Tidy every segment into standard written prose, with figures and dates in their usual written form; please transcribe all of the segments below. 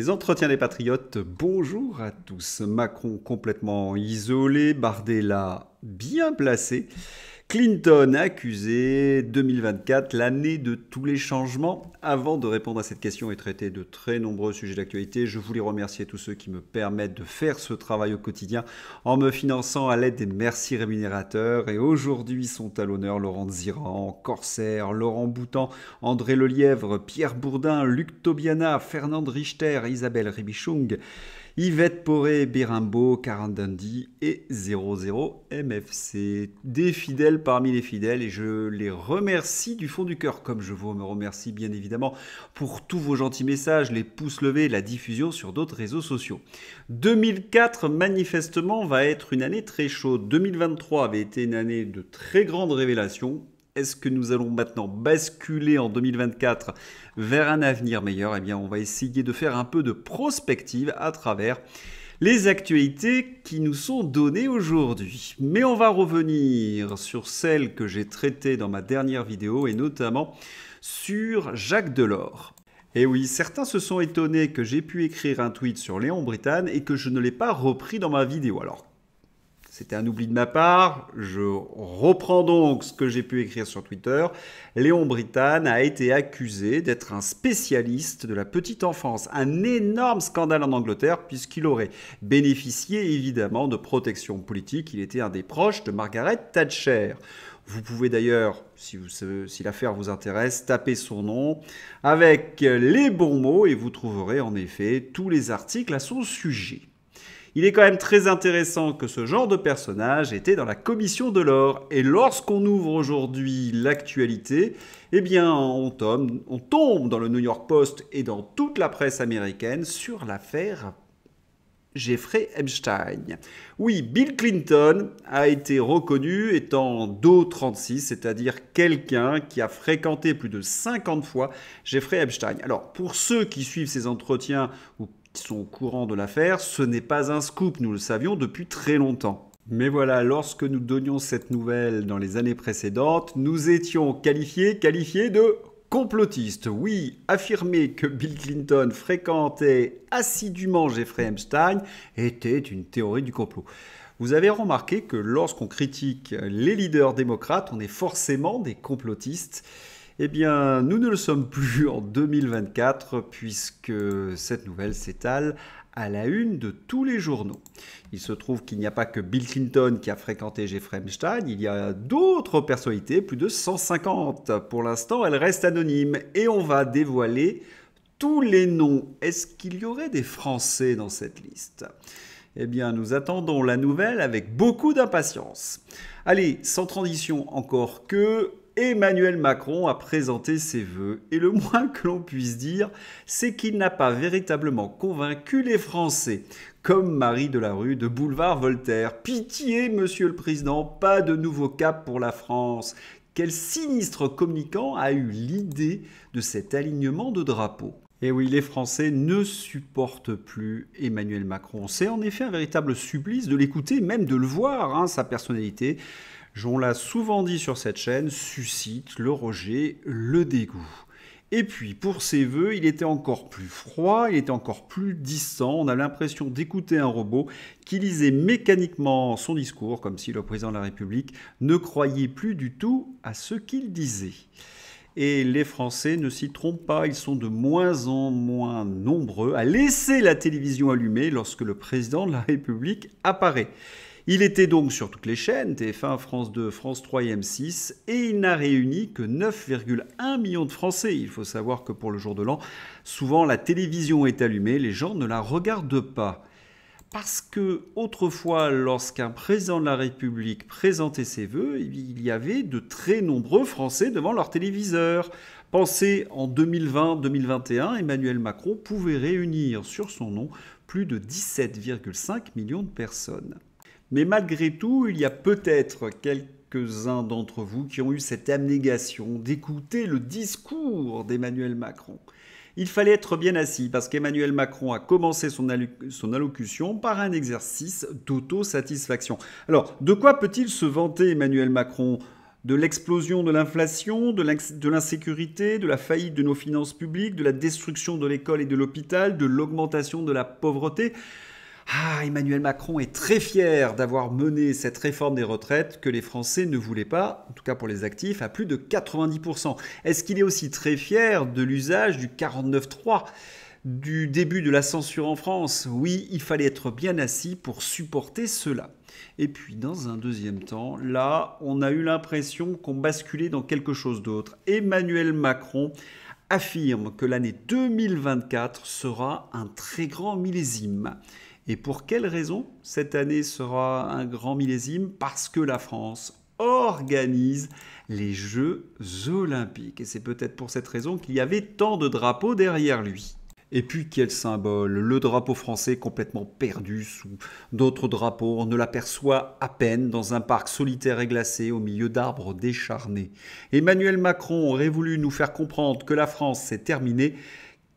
Les entretiens des patriotes, bonjour à tous. Macron complètement isolé, Bardella bien placé, Clinton accusé, 2024, l'année de tous les changements. Avant de répondre à cette question et traiter de très nombreux sujets d'actualité, je voulais remercier tous ceux qui me permettent de faire ce travail au quotidien en me finançant à l'aide des merci rémunérateurs. Et aujourd'hui sont à l'honneur Laurent Ziran, Corsair, Laurent Boutan, André Lelièvre, Pierre Bourdin, Luc Tobiana, Fernande Richter, Isabelle Ribichung, Yvette Poré, Birimbo, Karen Dundee et 00 MFC. Des fidèles parmi les fidèles et je les remercie du fond du cœur, comme je vous remercie bien évidemment pour tous vos gentils messages, les pouces levés, la diffusion sur d'autres réseaux sociaux. 2004 manifestement va être une année très chaude. 2023 avait été une année de très grandes révélations. Est-ce que nous allons maintenant basculer en 2024 vers un avenir meilleur? Eh bien, on va essayer de faire un peu de prospective à travers les actualités qui nous sont données aujourd'hui. Mais on va revenir sur celles que j'ai traitées dans ma dernière vidéo et notamment sur Jacques Delors. Et oui, certains se sont étonnés que j'ai pu écrire un tweet sur Léon Brittan et que je ne l'ai pas repris dans ma vidéo. Alors, c'était un oubli de ma part, je reprends donc ce que j'ai pu écrire sur Twitter. Léon Brittan a été accusé d'être un spécialiste de la petite enfance. Un énorme scandale en Angleterre puisqu'il aurait bénéficié évidemment de protection politique. Il était un des proches de Margaret Thatcher. Vous pouvez d'ailleurs, si l'affaire vous intéresse, taper son nom avec les bons mots et vous trouverez en effet tous les articles à son sujet. Il est quand même très intéressant que ce genre de personnage était dans la commission Delors. Et lorsqu'on ouvre aujourd'hui l'actualité, eh bien on tombe dans le New York Post et dans toute la presse américaine sur l'affaire Jeffrey Epstein. Oui, Bill Clinton a été reconnu étant Do36, c'est-à-dire quelqu'un qui a fréquenté plus de 50 fois Jeffrey Epstein. Alors, pour ceux qui suivent ces entretiens ou sont au courant de l'affaire, ce n'est pas un scoop, nous le savions depuis très longtemps. Mais voilà, lorsque nous donnions cette nouvelle dans les années précédentes, nous étions qualifiés de complotistes. Oui, affirmer que Bill Clinton fréquentait assidûment Jeffrey Epstein était une théorie du complot. Vous avez remarqué que lorsqu'on critique les leaders démocrates, on est forcément des complotistes. Eh bien, nous ne le sommes plus en 2024 puisque cette nouvelle s'étale à la une de tous les journaux. Il se trouve qu'il n'y a pas que Bill Clinton qui a fréquenté Jeffrey Epstein, il y a d'autres personnalités, plus de 150. Pour l'instant, elles restent anonymes et on va dévoiler tous les noms. Est-ce qu'il y aurait des Français dans cette liste ? Eh bien, nous attendons la nouvelle avec beaucoup d'impatience. Allez, sans transition encore que... Emmanuel Macron a présenté ses vœux et le moins que l'on puisse dire, c'est qu'il n'a pas véritablement convaincu les Français, comme Marie Delarue de Boulevard Voltaire. Pitié, monsieur le président, pas de nouveau cap pour la France. Quel sinistre communicant a eu l'idée de cet alignement de drapeaux ? Et oui, les Français ne supportent plus Emmanuel Macron. C'est en effet un véritable supplice de l'écouter, même de le voir, sa personnalité. On l'a souvent dit sur cette chaîne, suscite le rejet, le dégoût. Et puis, pour ses vœux, il était encore plus froid, il était encore plus distant. On a l'impression d'écouter un robot qui lisait mécaniquement son discours, comme si le président de la République ne croyait plus du tout à ce qu'il disait. Et les Français ne s'y trompent pas, ils sont de moins en moins nombreux à laisser la télévision allumée lorsque le président de la République apparaît. Il était donc sur toutes les chaînes, TF1, France 2, France 3 et M6, et il n'a réuni que 9,1 millions de Français. Il faut savoir que pour le jour de l'an, souvent la télévision est allumée, les gens ne la regardent pas. Parce que autrefois, lorsqu'un président de la République présentait ses vœux, il y avait de très nombreux Français devant leur téléviseur. Pensez en 2020-2021, Emmanuel Macron pouvait réunir sur son nom plus de 17,5 millions de personnes. Mais malgré tout, il y a peut-être quelques-uns d'entre vous qui ont eu cette abnégation d'écouter le discours d'Emmanuel Macron. Il fallait être bien assis parce qu'Emmanuel Macron a commencé son allocution par un exercice d'autosatisfaction. Alors, de quoi peut-il se vanter Emmanuel Macron ? de l'explosion de l'inflation, de l'insécurité, de la faillite de nos finances publiques, de la destruction de l'école et de l'hôpital, de l'augmentation de la pauvreté. Ah, Emmanuel Macron est très fier d'avoir mené cette réforme des retraites que les Français ne voulaient pas, en tout cas pour les actifs, à plus de 90%. Est-ce qu'il est aussi très fier de l'usage du 49.3, du début de la censure en France? Oui, il fallait être bien assis pour supporter cela. Et puis, dans un deuxième temps, là, on a eu l'impression qu'on basculait dans quelque chose d'autre. Emmanuel Macron affirme que l'année 2024 sera un très grand millésime. Et pour quelle raison cette année sera un grand millésime? Parce que la France organise les Jeux Olympiques. Et c'est peut-être pour cette raison qu'il y avait tant de drapeaux derrière lui. Et puis quel symbole, le drapeau français complètement perdu sous d'autres drapeaux, on ne l'aperçoit à peine dans un parc solitaire et glacé au milieu d'arbres décharnés. Emmanuel Macron aurait voulu nous faire comprendre que la France s'est terminée,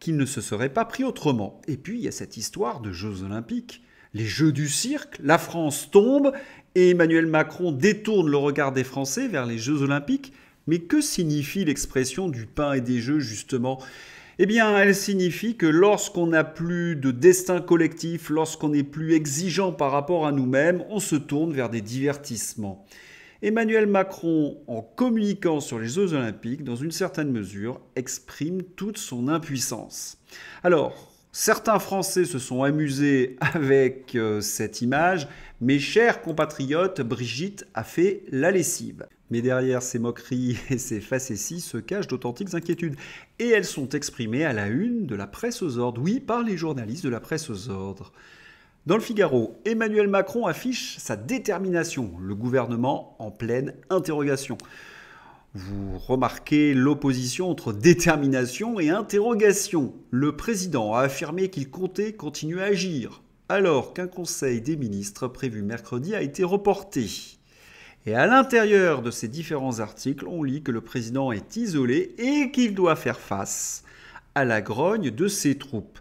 qu'il ne se serait pas pris autrement. Et puis il y a cette histoire de Jeux Olympiques, les Jeux du cirque, la France tombe et Emmanuel Macron détourne le regard des Français vers les Jeux Olympiques. Mais que signifie l'expression du pain et des jeux justement ? Eh bien, elle signifie que lorsqu'on n'a plus de destin collectif, lorsqu'on n'est plus exigeant par rapport à nous-mêmes, on se tourne vers des divertissements. Emmanuel Macron, en communiquant sur les Jeux Olympiques, dans une certaine mesure, exprime toute son impuissance. Alors, certains Français se sont amusés avec cette image. Mes chers compatriotes, Brigitte a fait la lessive. Mais derrière ces moqueries et ces facéties se cachent d'authentiques inquiétudes. Et elles sont exprimées à la une de la presse aux ordres. Oui, par les journalistes de la presse aux ordres. Dans le Figaro, Emmanuel Macron affiche sa détermination, le gouvernement en pleine interrogation. Vous remarquez l'opposition entre détermination et interrogation. Le président a affirmé qu'il comptait continuer à agir, alors qu'un conseil des ministres prévu mercredi a été reporté. Et à l'intérieur de ces différents articles, on lit que le président est isolé et qu'il doit faire face à la grogne de ses troupes.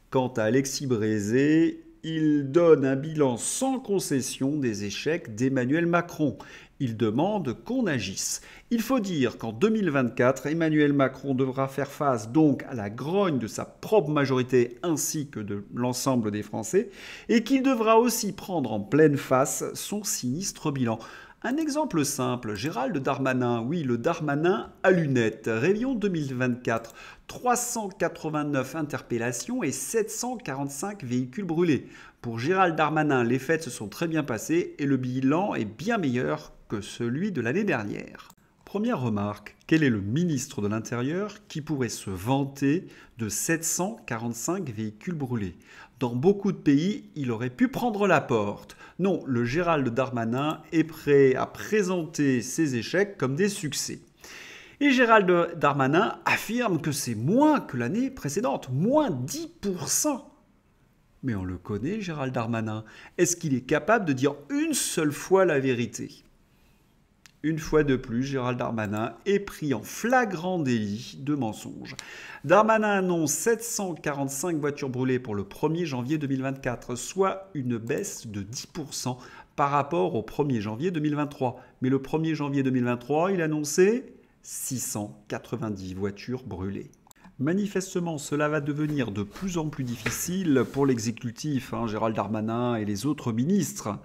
Quant à Alexis Brézé, il donne un bilan sans concession des échecs d'Emmanuel Macron. Il demande qu'on agisse. Il faut dire qu'en 2024, Emmanuel Macron devra faire face donc à la grogne de sa propre majorité ainsi que de l'ensemble des Français et qu'il devra aussi prendre en pleine face son sinistre bilan. Un exemple simple, Gérald Darmanin, oui, le Darmanin à lunettes, Réveillon 2024, 389 interpellations et 745 véhicules brûlés. Pour Gérald Darmanin, les fêtes se sont très bien passées et le bilan est bien meilleur que celui de l'année dernière. Première remarque, quel est le ministre de l'Intérieur qui pourrait se vanter de 745 véhicules brûlés? Dans beaucoup de pays, il aurait pu prendre la porte. Non, le Gérald Darmanin est prêt à présenter ses échecs comme des succès. Et Gérald Darmanin affirme que c'est moins que l'année précédente, moins 10%. Mais on le connaît, Gérald Darmanin. Est-ce qu'il est capable de dire une seule fois la vérité ? Une fois de plus, Gérald Darmanin est pris en flagrant délit de mensonge. Darmanin annonce 745 voitures brûlées pour le 1er janvier 2024, soit une baisse de 10% par rapport au 1er janvier 2023. Mais le 1er janvier 2023, il annonçait 690 voitures brûlées. Manifestement, cela va devenir de plus en plus difficile pour l'exécutif, Gérald Darmanin et les autres ministres.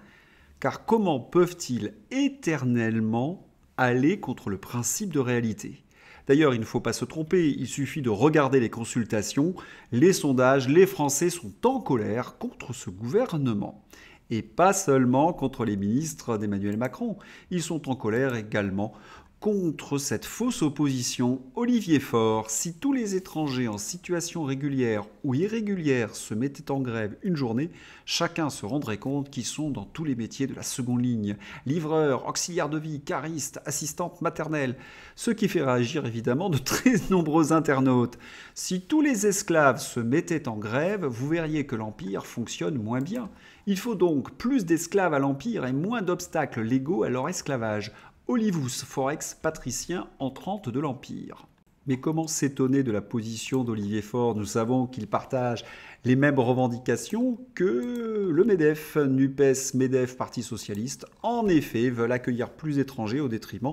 Car comment peuvent-ils éternellement aller contre le principe de réalité ? D'ailleurs, il ne faut pas se tromper, il suffit de regarder les consultations, les sondages, les Français sont en colère contre ce gouvernement. Et pas seulement contre les ministres d'Emmanuel Macron, ils sont en colère également contre cette fausse opposition. Olivier Faure, si tous les étrangers en situation régulière ou irrégulière se mettaient en grève une journée, chacun se rendrait compte qu'ils sont dans tous les métiers de la seconde ligne. Livreurs, auxiliaires de vie, caristes, assistantes maternelles. Ce qui fait réagir évidemment de très nombreux internautes. Si tous les esclaves se mettaient en grève, vous verriez que l'Empire fonctionne moins bien. Il faut donc plus d'esclaves à l'Empire et moins d'obstacles légaux à leur esclavage. Olivus Forex, patricien entrante de l'Empire. Mais comment s'étonner de la position d'Olivier Faure? Nous savons qu'il partage les mêmes revendications que le MEDEF, NUPES, MEDEF, Parti Socialiste. En effet, veulent accueillir plus d'étrangers au détriment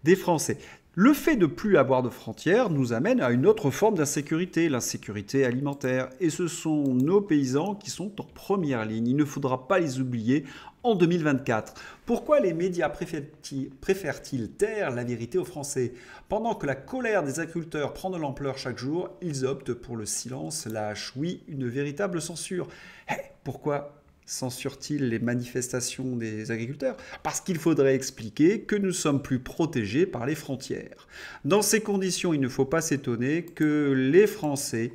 des Français. Le fait de plus avoir de frontières nous amène à une autre forme d'insécurité, l'insécurité alimentaire. Et ce sont nos paysans qui sont en première ligne. Il ne faudra pas les oublier en 2024. Pourquoi les médias préfèrent-ils taire la vérité aux Français? Pendant que la colère des agriculteurs prend de l'ampleur chaque jour, ils optent pour le silence lâche. Oui, une véritable censure. Pourquoi censurent-ils les manifestations des agriculteurs? Parce qu'il faudrait expliquer que nous sommes plus protégés par les frontières. Dans ces conditions, il ne faut pas s'étonner que les Français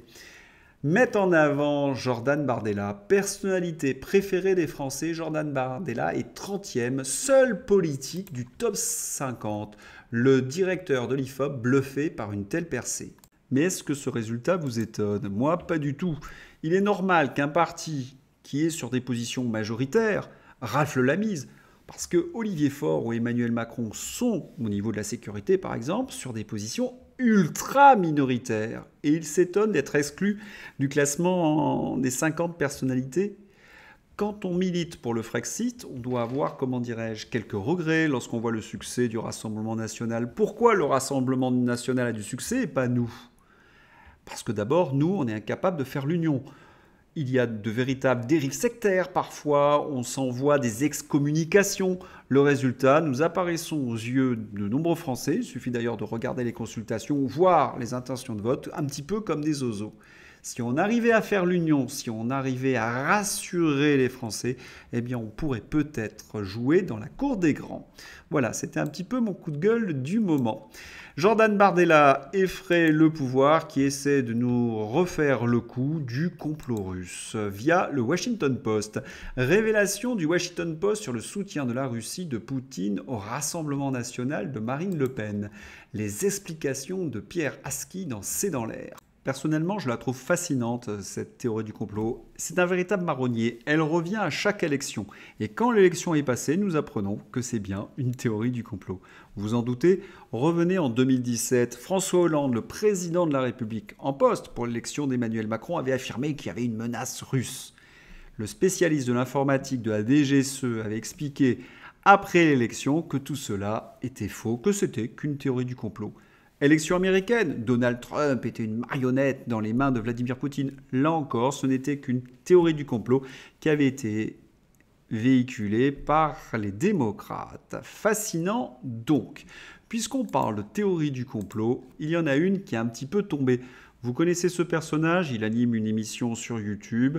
mettent en avant Jordan Bardella, personnalité préférée des Français. Jordan Bardella est 30e, seul politique du top 50. Le directeur de l'IFOP bluffé par une telle percée. Mais est-ce que ce résultat vous étonne? Moi, pas du tout. Il est normal qu'un parti qui est sur des positions majoritaires rafle la mise. Parce que Olivier Faure ou Emmanuel Macron sont, au niveau de la sécurité par exemple, sur des positions ultra minoritaires. Et ils s'étonnent d'être exclus du classement des 50 personnalités. Quand on milite pour le Frexit, on doit avoir, comment dirais-je, quelques regrets lorsqu'on voit le succès du Rassemblement national. Pourquoi le Rassemblement national a du succès et pas nous? Parce que d'abord, nous, on est incapable de faire l'union. Il y a de véritables dérives sectaires parfois, on s'envoie des excommunications. Le résultat, nous apparaissons aux yeux de nombreux Français, il suffit d'ailleurs de regarder les consultations, voir les intentions de vote, un petit peu comme des oiseaux. Si on arrivait à faire l'union, si on arrivait à rassurer les Français, eh bien on pourrait peut-être jouer dans la cour des grands. Voilà, c'était un petit peu mon coup de gueule du moment. Jordan Bardella effraie le pouvoir qui essaie de nous refaire le coup du complot russe via le Washington Post. Révélation du Washington Post sur le soutien de la Russie de Poutine au Rassemblement national de Marine Le Pen. Les explications de Pierre Aski dans C'est dans l'air. Personnellement, je la trouve fascinante, cette théorie du complot. C'est un véritable marronnier. Elle revient à chaque élection. Et quand l'élection est passée, nous apprenons que c'est bien une théorie du complot. Vous vous en doutez? Revenez en 2017. François Hollande, le président de la République, en poste pour l'élection d'Emmanuel Macron, avait affirmé qu'il y avait une menace russe. Le spécialiste de l'informatique de la DGSE avait expliqué après l'élection que tout cela était faux, que c'était qu'une théorie du complot. Élection américaine, Donald Trump était une marionnette dans les mains de Vladimir Poutine. Là encore, ce n'était qu'une théorie du complot qui avait été véhiculée par les démocrates. Fascinant donc. Puisqu'on parle de théorie du complot, il y en a une qui est un petit peu tombée. Vous connaissez ce personnage, il anime une émission sur YouTube.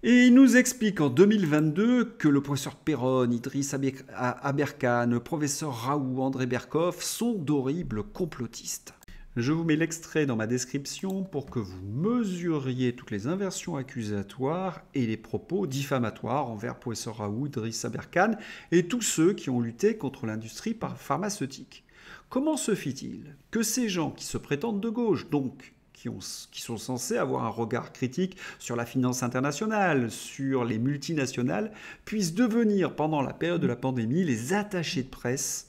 Et il nous explique en 2022 que le professeur Perron, Idriss Aberkan, le professeur Raoult, André Berkoff sont d'horribles complotistes. Je vous mets l'extrait dans ma description pour que vous mesuriez toutes les inversions accusatoires et les propos diffamatoires envers le professeur Raoult, Idriss Aberkan et tous ceux qui ont lutté contre l'industrie pharmaceutique. Comment se fait-il que ces gens qui se prétendent de gauche, donc qui sont censés avoir un regard critique sur la finance internationale, sur les multinationales, puissent devenir, pendant la période de la pandémie, les attachés de presse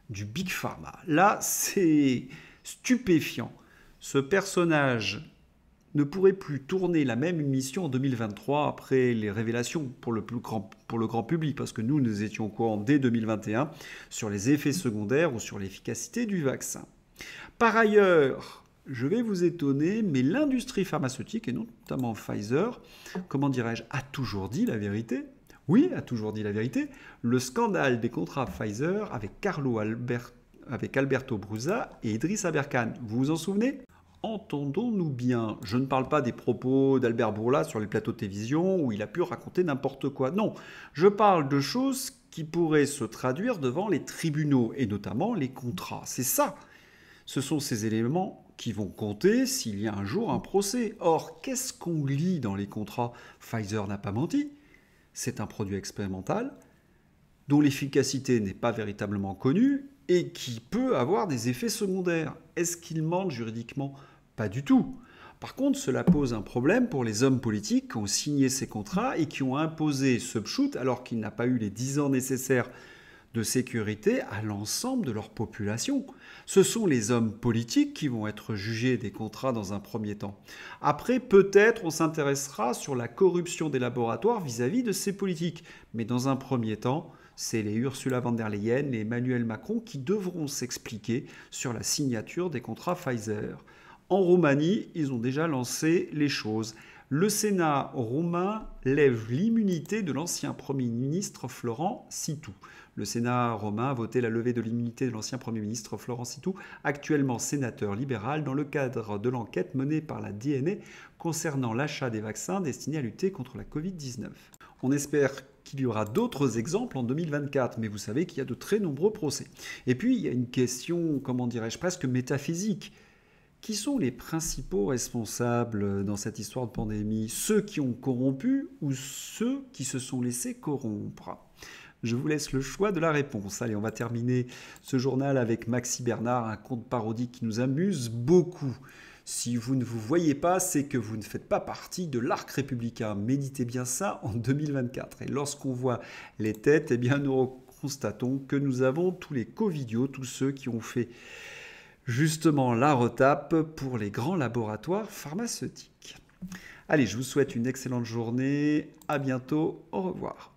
du Big Pharma? Là, c'est stupéfiant. Ce personnage ne pourrait plus tourner la même émission en 2023 après les révélations pour le grand public, parce que nous étions au courant dès 2021 sur les effets secondaires ou sur l'efficacité du vaccin. Par ailleurs, je vais vous étonner, mais l'industrie pharmaceutique, et notamment Pfizer, comment dirais-je, a toujours dit la vérité. Oui, a toujours dit la vérité. Le scandale des contrats Pfizer avec Alberto Brusa et Idriss Aberkan, vous vous en souvenez? Entendons-nous bien, je ne parle pas des propos d'Albert Bourla sur les plateaux de télévision où il a pu raconter n'importe quoi. Non, je parle de choses qui pourraient se traduire devant les tribunaux, et notamment les contrats. C'est ça. Ce sont ces éléments qui vont compter s'il y a un jour un procès. Or, qu'est-ce qu'on lit dans les contrats? Pfizer n'a pas menti. C'est un produit expérimental dont l'efficacité n'est pas véritablement connue et qui peut avoir des effets secondaires. Est-ce qu'il ment juridiquement? Pas du tout. Par contre, cela pose un problème pour les hommes politiques qui ont signé ces contrats et qui ont imposé Subshoot alors qu'il n'a pas eu les 10 ans nécessaires de sécurité à l'ensemble de leur population. Ce sont les hommes politiques qui vont être jugés des contrats dans un premier temps. Après, peut-être on s'intéressera sur la corruption des laboratoires vis-à-vis de ces politiques. Mais dans un premier temps, c'est les Ursula von der Leyen et Emmanuel Macron qui devront s'expliquer sur la signature des contrats Pfizer. En Roumanie, ils ont déjà lancé les choses. Le Sénat roumain lève l'immunité de l'ancien Premier ministre Florent Citu. Le Sénat roumain a voté la levée de l'immunité de l'ancien Premier ministre Florent Citu, actuellement sénateur libéral, dans le cadre de l'enquête menée par la DNA concernant l'achat des vaccins destinés à lutter contre la Covid-19. On espère qu'il y aura d'autres exemples en 2024, mais vous savez qu'il y a de très nombreux procès. Et puis, il y a une question, comment dirais-je, presque métaphysique. Qui sont les principaux responsables dans cette histoire de pandémie? Ceux qui ont corrompu ou ceux qui se sont laissés corrompre? Je vous laisse le choix de la réponse. Allez, on va terminer ce journal avec Maxi Bernard, un conte parodique qui nous amuse beaucoup. Si vous ne vous voyez pas, c'est que vous ne faites pas partie de l'arc républicain. Méditez bien ça en 2024. Et lorsqu'on voit les têtes, eh bien nous constatons que nous avons tous les covidios, tous ceux qui ont fait justement la retape pour les grands laboratoires pharmaceutiques. Allez, je vous souhaite une excellente journée. À bientôt. Au revoir.